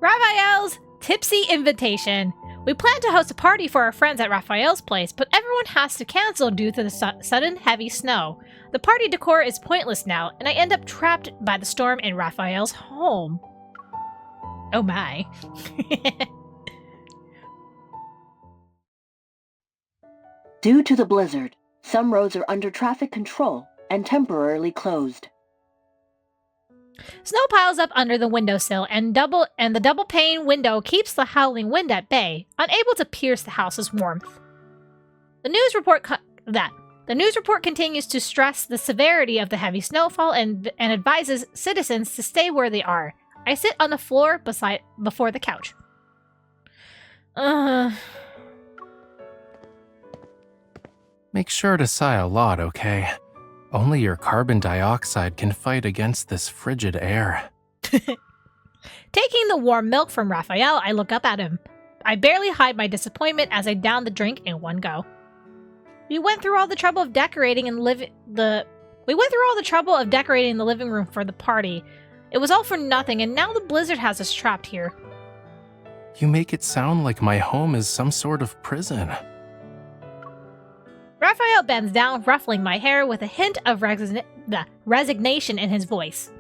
Rafayel's Tipsy Invitation. We plan to host a party for our friends at Rafayel's place, but everyone has to cancel due to the sudden heavy snow. The party decor is pointless now, and I end up trapped by the storm in Rafayel's home. Oh my. Due to the blizzard, some roads are under traffic control and temporarily closed. Snow piles up under the windowsill, and the double-pane window keeps the howling wind at bay, unable to pierce the house's warmth. The news report continues to stress the severity of the heavy snowfall and advises citizens to stay where they are. I sit on the floor before the couch. Make sure to sigh a lot, okay? Only your carbon dioxide can fight against this frigid air. Taking the warm milk from Rafayel, I look up at him. I barely hide my disappointment as I down the drink in one go. We went through all the trouble of decorating the living room for the party. It was all for nothing, and now the blizzard has us trapped here. You make it sound like my home is some sort of prison. Rafayel bends down, ruffling my hair with a hint of resignation in his voice.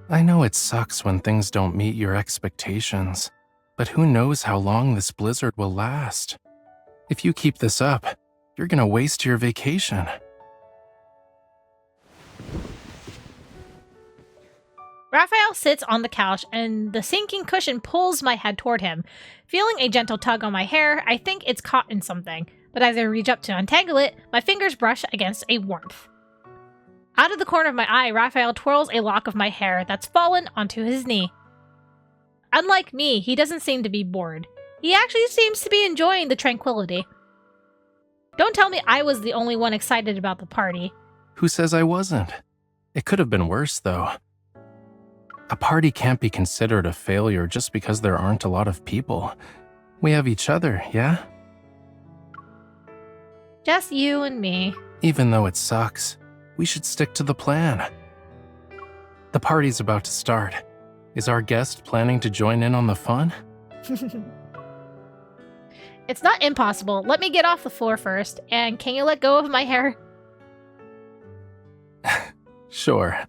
I know it sucks when things don't meet your expectations, but who knows how long this blizzard will last? If you keep this up, you're gonna waste your vacation. Rafayel sits on the couch, and the sinking cushion pulls my head toward him. Feeling a gentle tug on my hair, I think it's caught in something. But as I reach up to untangle it, my fingers brush against a warmth. Out of the corner of my eye, Rafayel twirls a lock of my hair that's fallen onto his knee. Unlike me, he doesn't seem to be bored. He actually seems to be enjoying the tranquility. Don't tell me I was the only one excited about the party. Who says I wasn't? It could have been worse, though. A party can't be considered a failure just because there aren't a lot of people. We have each other, yeah? Just you and me. Even though it sucks, we should stick to the plan. The party's about to start. Is our guest planning to join in on the fun? It's not impossible. Let me get off the floor first. And can you let go of my hair? Sure.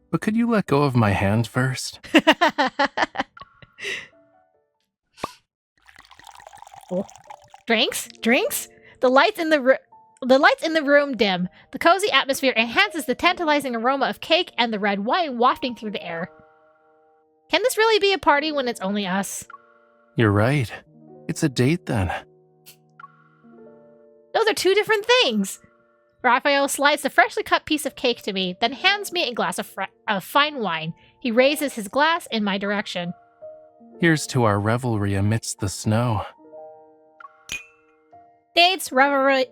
But could you let go of my hand first? Oh. Drinks? Drinks? The lights in the room dim. The cozy atmosphere enhances the tantalizing aroma of cake and the red wine wafting through the air. Can this really be a party when it's only us? You're right. It's a date then. Those are two different things. Rafayel slides the freshly cut piece of cake to me, then hands me a glass of fine wine. He raises his glass in my direction. Here's to our revelry amidst the snow. Dates, revelry,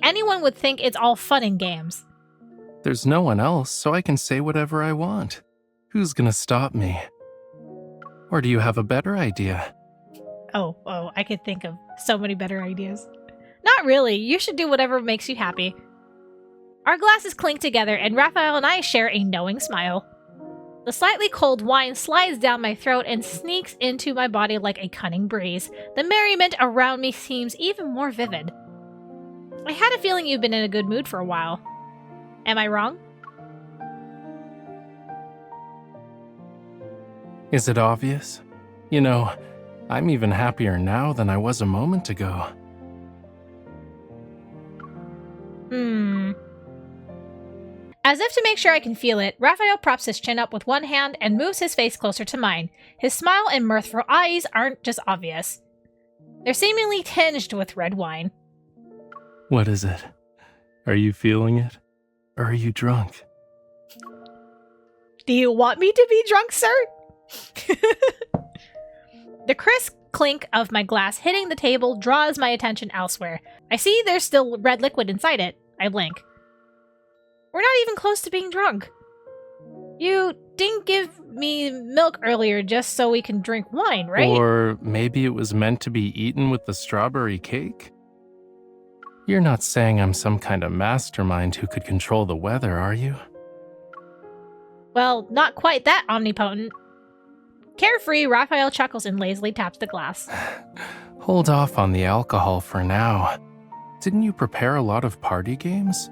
anyone would think it's all fun and games. There's no one else, so I can say whatever I want. Who's gonna stop me? Or do you have a better idea? Oh, I could think of so many better ideas. Not really. You should do whatever makes you happy. Our glasses clink together, and Rafayel and I share a knowing smile. The slightly cold wine slides down my throat and sneaks into my body like a cunning breeze. The merriment around me seems even more vivid. I had a feeling you've been in a good mood for a while. Am I wrong? Is it obvious? You know, I'm even happier now than I was a moment ago. As if to make sure I can feel it, Rafayel props his chin up with one hand and moves his face closer to mine. His smile and mirthful eyes aren't just obvious. They're seemingly tinged with red wine. What is it? Are you feeling it? Or are you drunk? Do you want me to be drunk, sir? The crisp clink of my glass hitting the table draws my attention elsewhere. I see there's still red liquid inside it. I blink. We're not even close to being drunk. You didn't give me milk earlier just so we can drink wine, right? Or maybe it was meant to be eaten with the strawberry cake? You're not saying I'm some kind of mastermind who could control the weather, are you? Well, not quite that omnipotent. Carefree, Raphael chuckles and lazily taps the glass. Hold off on the alcohol for now. Didn't you prepare a lot of party games?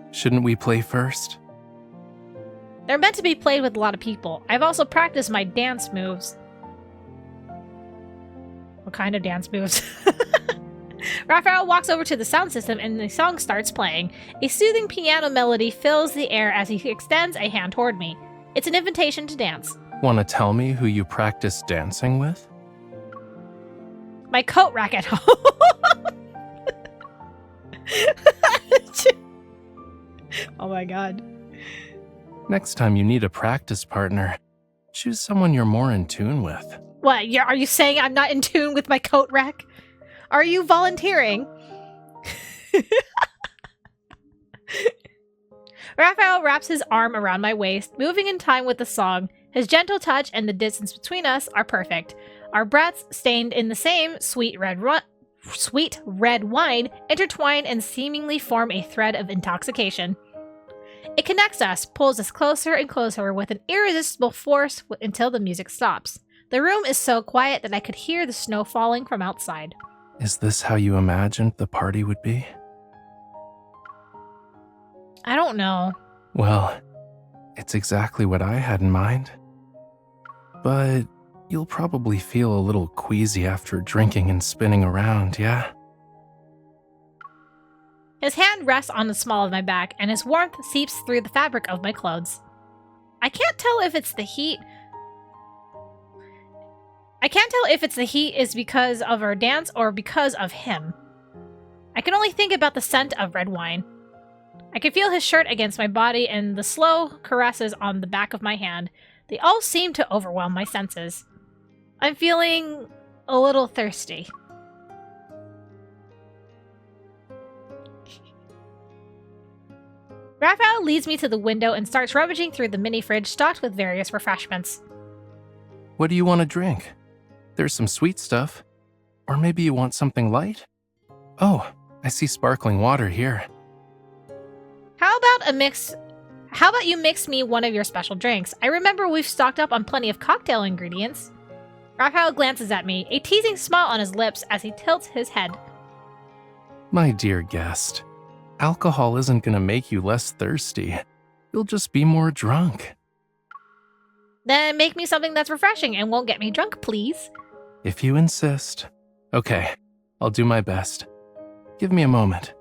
Shouldn't we play first? They're meant to be played with a lot of people. I've also practiced my dance moves. What kind of dance moves? Raphael walks over to the sound system and the song starts playing. A soothing piano melody fills the air as he extends a hand toward me. It's an invitation to dance. Want to tell me who you practice dancing with? My coat rack at home. Oh my god. Next time you need a practice partner, choose someone you're more in tune with. What, are you saying I'm not in tune with my coat rack? Are you volunteering? Raphael wraps his arm around my waist, moving in time with the song. His gentle touch and the distance between us are perfect. Our breaths, stained in the same sweet red wine, intertwine and seemingly form a thread of intoxication. It connects us, pulls us closer and closer with an irresistible force until the music stops. The room is so quiet that I could hear the snow falling from outside. Is this how you imagined the party would be? I don't know. Well, it's exactly what I had in mind. But you'll probably feel a little queasy after drinking and spinning around, yeah? His hand rests on the small of my back, and his warmth seeps through the fabric of my clothes. I can't tell if it's the heat is because of our dance or because of him. I can only think about the scent of red wine. I can feel his shirt against my body and the slow caresses on the back of my hand. They all seem to overwhelm my senses. I'm feeling a little thirsty. Raphael leads me to the window and starts rummaging through the mini fridge stocked with various refreshments. What do you want to drink? There's some sweet stuff. Or maybe you want something light? Oh, I see sparkling water here. How about you mix me one of your special drinks? I remember we've stocked up on plenty of cocktail ingredients. Raphael glances at me, a teasing smile on his lips as he tilts his head. My dear guest, alcohol isn't going to make you less thirsty. You'll just be more drunk. Then make me something that's refreshing and won't get me drunk, please. If you insist. Okay, I'll do my best. Give me a moment.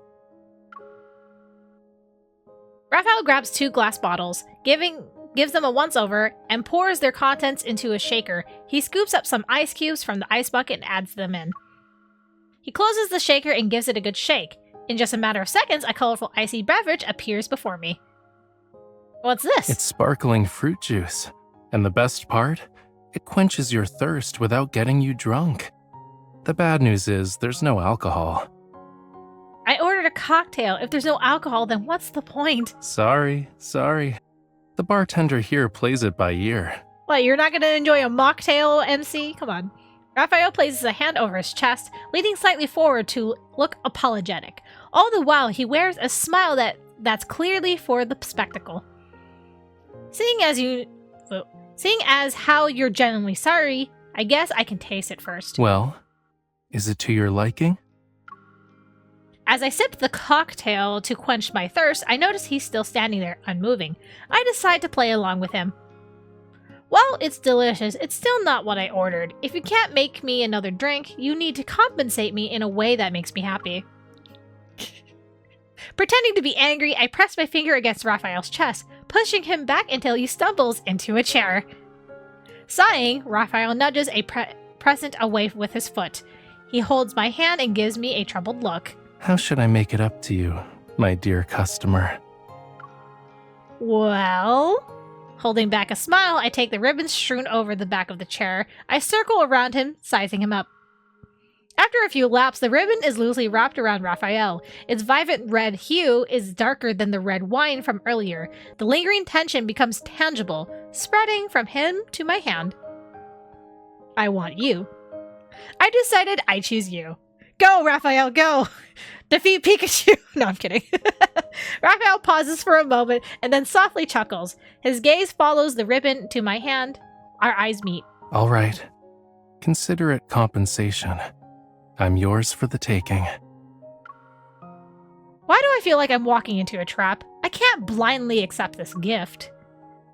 Raphael grabs 2 glass bottles, gives them a once-over, and pours their contents into a shaker. He scoops up some ice cubes from the ice bucket and adds them in. He closes the shaker and gives it a good shake. In just a matter of seconds, a colorful icy beverage appears before me. What's this? It's sparkling fruit juice. And the best part? It quenches your thirst without getting you drunk. The bad news is there's no alcohol. I ordered a cocktail. If there's no alcohol, then what's the point? Sorry. The bartender here plays it by ear. What, you're not going to enjoy a mocktail, MC? Come on. Raphael places a hand over his chest, leaning slightly forward to look apologetic. All the while, he wears a smile that's clearly for the spectacle. Seeing as how you're genuinely sorry, I guess I can taste it first. Well, is it to your liking? As I sip the cocktail to quench my thirst, I notice he's still standing there, unmoving. I decide to play along with him. While it's delicious, it's still not what I ordered. If you can't make me another drink, you need to compensate me in a way that makes me happy. Pretending to be angry, I press my finger against Raphael's chest, pushing him back until he stumbles into a chair. Sighing, Raphael nudges a present away with his foot. He holds my hand and gives me a troubled look. How should I make it up to you, my dear customer? Well... Holding back a smile, I take the ribbons strewn over the back of the chair. I circle around him, sizing him up. After a few laps, the ribbon is loosely wrapped around Raphael. Its vibrant red hue is darker than the red wine from earlier. The lingering tension becomes tangible, spreading from him to my hand. I want you. I decided I choose you. Go, Raphael, go! Defeat Pikachu! No, I'm kidding. Raphael pauses for a moment and then softly chuckles. His gaze follows the ribbon to my hand. Our eyes meet. All right. Consider it compensation. I'm yours for the taking. Why do I feel like I'm walking into a trap? I can't blindly accept this gift.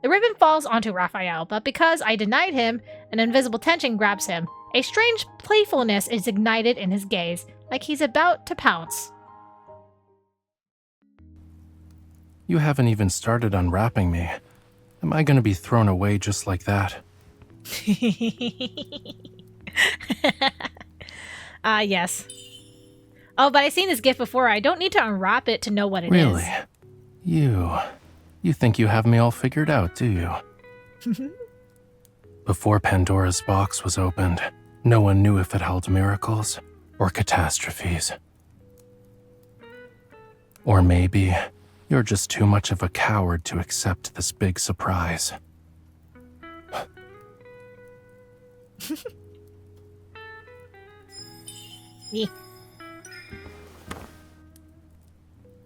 The ribbon falls onto Rafayel, but because I denied him, an invisible tension grabs him. A strange playfulness is ignited in his gaze, like he's about to pounce. You haven't even started unwrapping me. Am I going to be thrown away just like that? Yes. Oh, but I've seen this gift before. I don't need to unwrap it to know what it is. Really? You think you have me all figured out, do you? Before Pandora's box was opened, no one knew if it held miracles or catastrophes. Or maybe you're just too much of a coward to accept this big surprise. Me.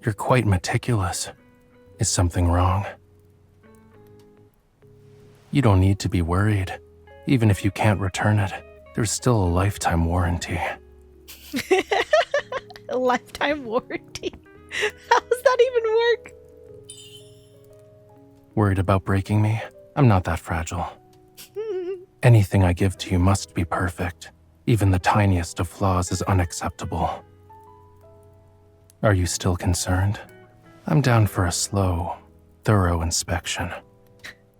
You're quite meticulous. Is something wrong? You don't need to be worried. Even if you can't return it, there's still a lifetime warranty. A lifetime warranty? How does that even work? Worried about breaking me? I'm not that fragile. Anything I give to you must be perfect. Even the tiniest of flaws is unacceptable. Are you still concerned? I'm down for a slow, thorough inspection.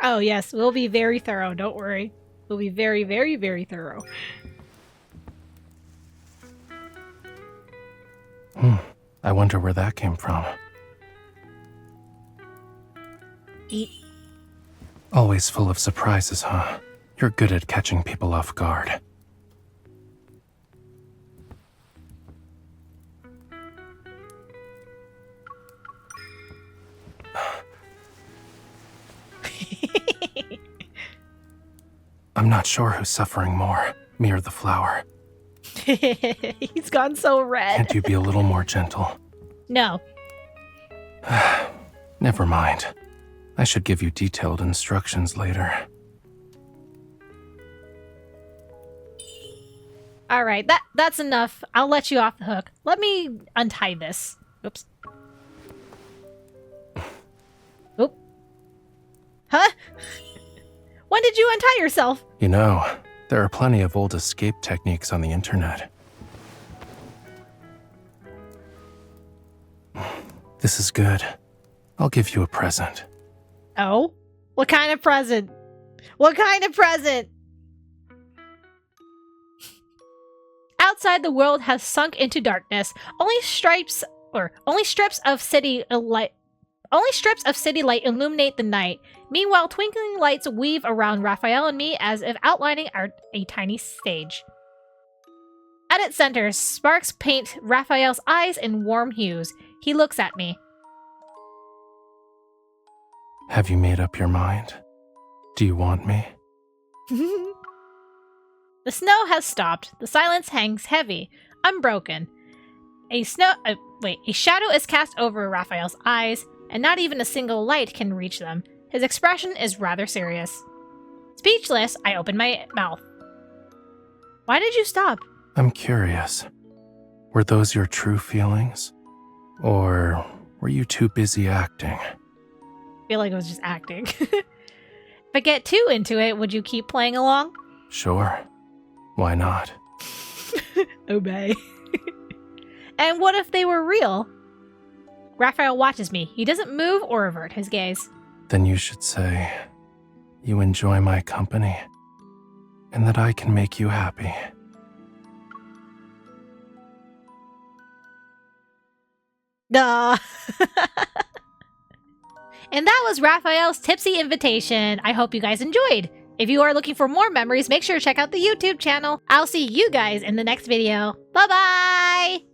Oh, yes. We'll be very thorough. Don't worry. We'll be very, very, very thorough. I wonder where that came from. Eat. Always full of surprises, huh? You're good at catching people off guard. I'm not sure who's suffering more, me or the flower. He's gone so red. Can't you be a little more gentle? No. Never mind. I should give you detailed instructions later. All right, that's enough. I'll let you off the hook. Let me untie this. Oops. Oop. Huh? When did you untie yourself? You know, there are plenty of old escape techniques on the internet. This is good. I'll give you a present. Oh? What kind of present? What kind of present? Outside, the world has sunk into darkness. Only strips of city light illuminate the night. Meanwhile, twinkling lights weave around Rafayel and me as if outlining a tiny stage. At its center, sparks paint Rafayel's eyes in warm hues. He looks at me. Have you made up your mind? Do you want me? The snow has stopped. The silence hangs heavy, unbroken. A shadow is cast over Rafayel's eyes, and not even a single light can reach them. His expression is rather serious. Speechless, I open my mouth. Why did you stop? I'm curious. Were those your true feelings? Or were you too busy acting? I feel like it was just acting. If I get too into it, would you keep playing along? Sure. Why not? Obey. And what if they were real? Rafayel watches me. He doesn't move or avert his gaze. Then you should say, you enjoy my company, and that I can make you happy. Duh. And that was Rafayel's Tipsy Invitation. I hope you guys enjoyed. If you are looking for more memories, make sure to check out the YouTube channel. I'll see you guys in the next video. Bye-bye!